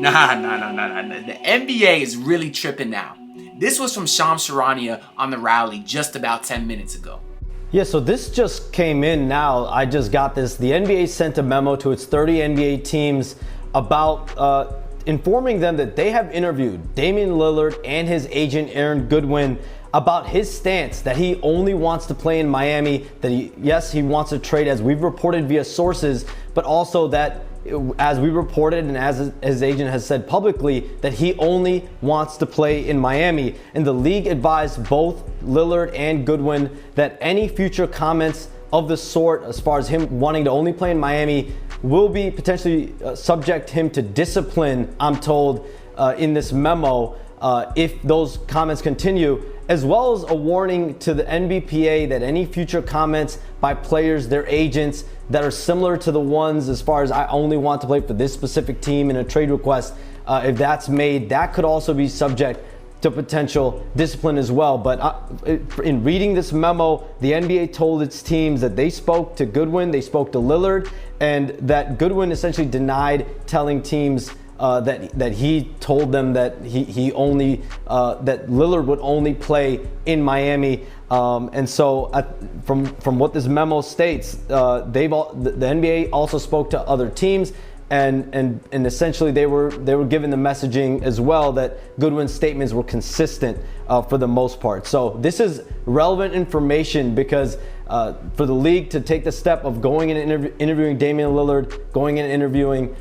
Nah. The NBA is really tripping now. This was from Shams Charania on the rally just about 10 minutes ago. Yeah, so this just came in now. I just got this. The NBA sent a memo to its 30 NBA teams about informing them that they have interviewed Damian Lillard and his agent Aaron Goodwin about his stance that he only wants to play in Miami, that he wants to trade as we've reported via sources, but also that as we reported and as his agent has said publicly, that he only wants to play in Miami. And the league advised both Lillard and Goodwin that any future comments of the sort, as far as him wanting to only play in Miami, will be potentially subject him to discipline, I'm told, in this memo, if those comments continue, as well as a warning to the NBPA that any future comments by players, their agents, that are similar to the ones as far as I only want to play for this specific team in a trade request, if that's made, that could also be subject to potential discipline as well. But in reading this memo, the NBA told its teams that they spoke to Goodwin, they spoke to Lillard, and that Goodwin essentially denied telling teams that he told them that he only that Lillard would only play in Miami. And so from what this memo states, the NBA also spoke to other teams, and essentially they were given the messaging as well that Goodwin's statements were consistent for the most part. So this is relevant information because for the league to take the step of going and interviewing Damian Lillard, going and interviewing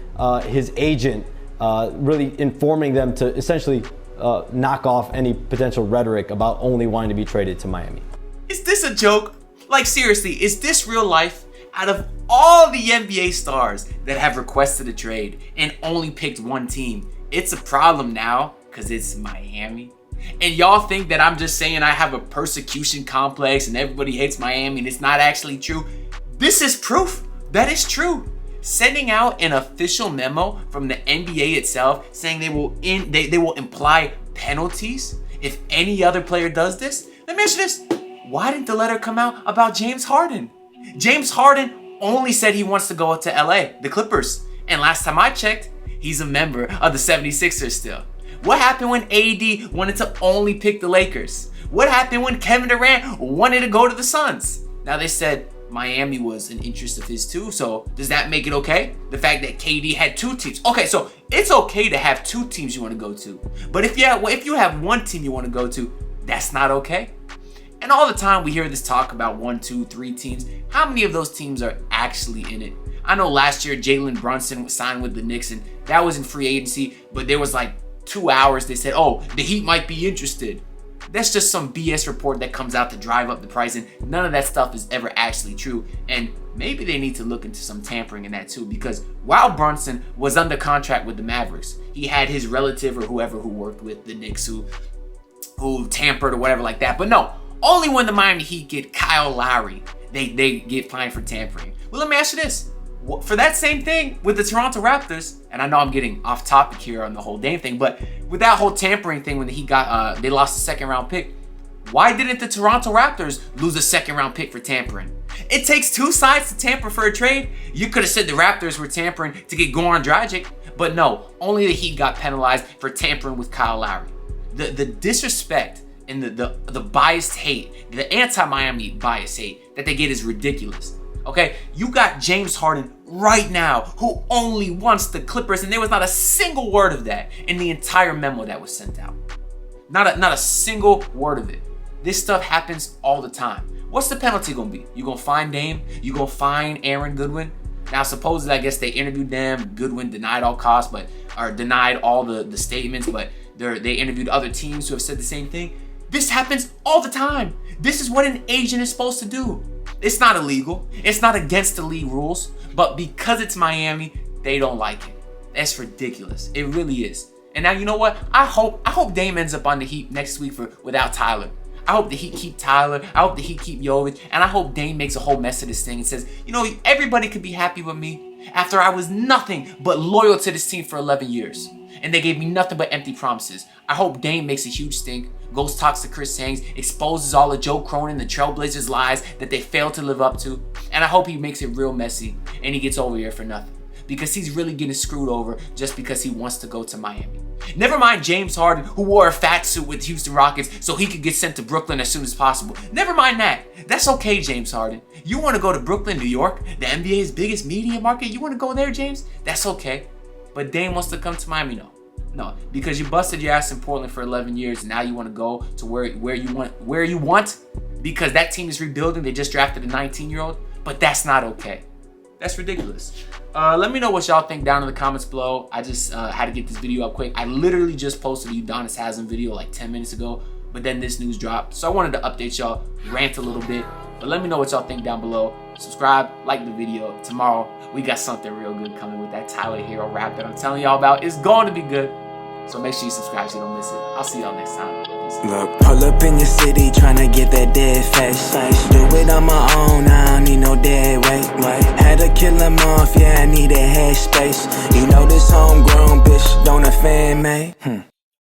his agent, really informing them to essentially knock off any potential rhetoric about only wanting to be traded to Miami. Is this a joke? Like seriously, is this real life? Out of all the NBA stars that have requested a trade and only picked one team, it's a problem now because it's Miami. And y'all think that I'm just saying I have a persecution complex and everybody hates Miami and it's not actually true. This is proof that it's true. Sending out an official memo from the NBA itself saying they will imply penalties if any other player does this. Let me ask you this. Why didn't the letter come out about James Harden? James Harden only said he wants to go to LA, the Clippers. And last time I checked, he's a member of the 76ers still. What happened when AD wanted to only pick the Lakers? What happened when Kevin Durant wanted to go to the Suns? Now they said Miami was an interest of his too, so does that make it okay? The fact that KD had two teams. Okay, so it's okay to have two teams you want to go to. But if you have one team you want to go to, that's not okay. And all the time we hear this talk about 1, 2, 3 teams. How many of those teams are actually in it? I know last year Jalen Brunson signed with the Knicks and that was in free agency, but there was like 2 hours they said, oh, the Heat might be interested. That's just some BS report that comes out to drive up the price, and none of that stuff is ever actually true. And maybe they need to look into some tampering in that too, because while Brunson was under contract with the Mavericks, he had his relative or whoever who worked with the Knicks who tampered or whatever like that. But no, only when the Miami Heat get Kyle Lowry, they get fined for tampering. Well, let me ask you this. For that same thing with the Toronto Raptors, and I know I'm getting off topic here on the whole Dame thing, but with that whole tampering thing when he got, they lost a second round pick, why didn't the Toronto Raptors lose a second round pick for tampering? It takes two sides to tamper for a trade. You could have said the Raptors were tampering to get Goran Dragic, but no, only the Heat got penalized for tampering with Kyle Lowry. The disrespect and the biased hate, the anti-Miami bias hate that they get is ridiculous. Okay, you got James Harden right now who only wants the Clippers, and there was not a single word of that in the entire memo that was sent out. Not a single word of it. This stuff happens all the time. What's the penalty gonna be? You gonna fine Dame? You gonna fine Aaron Goodwin? Now supposedly I guess they interviewed them. Goodwin denied all costs, or denied all the statements, but they interviewed other teams who have said the same thing. This happens all the time. This is what an agent is supposed to do. It's not illegal. It's not against the league rules. But because it's Miami, they don't like it. That's ridiculous. It really is. And now you know what? I hope Dame ends up on the Heat next week without Tyler. I hope the Heat keep Tyler. I hope the Heat keep Jovic. And I hope Dame makes a whole mess of this thing and says, you know, everybody could be happy with me after I was nothing but loyal to this team for 11 years. And they gave me nothing but empty promises. I hope Dame makes a huge stink, goes talks to Chris Haynes, exposes all of Joe Cronin, the Trailblazers lies that they failed to live up to. And I hope he makes it real messy and he gets over here for nothing. because he's really getting screwed over just because he wants to go to Miami. Never mind James Harden, who wore a fat suit with the Houston Rockets so he could get sent to Brooklyn as soon as possible. Never mind that. That's okay, James Harden. You want to go to Brooklyn, New York, the NBA's biggest media market? You want to go there, James? That's okay. But Dame wants to come to Miami? No, because you busted your ass in Portland for 11 years, and now you want to go to where you want, because that team is rebuilding. They just drafted a 19-year-old, but that's not okay. That's ridiculous. Let me know what y'all think down in the comments below. I just had to get this video up quick. I literally just posted the Udonis Haslem video like 10 minutes ago, but then this news dropped. So I wanted to update y'all, rant a little bit. But let me know what y'all think down below. Subscribe, like the video. Tomorrow, we got something real good coming with that Tyler Herro rap that I'm telling y'all about. It's going to be good. So make sure you subscribe so you don't miss it. I'll see y'all next time. Peace. Look, pull up in your city, tryna get that dead face. Do it on my own, I don't need no dead weight. Had to kill him off, yeah, I need a head space. You know this homegrown bitch don't offend me.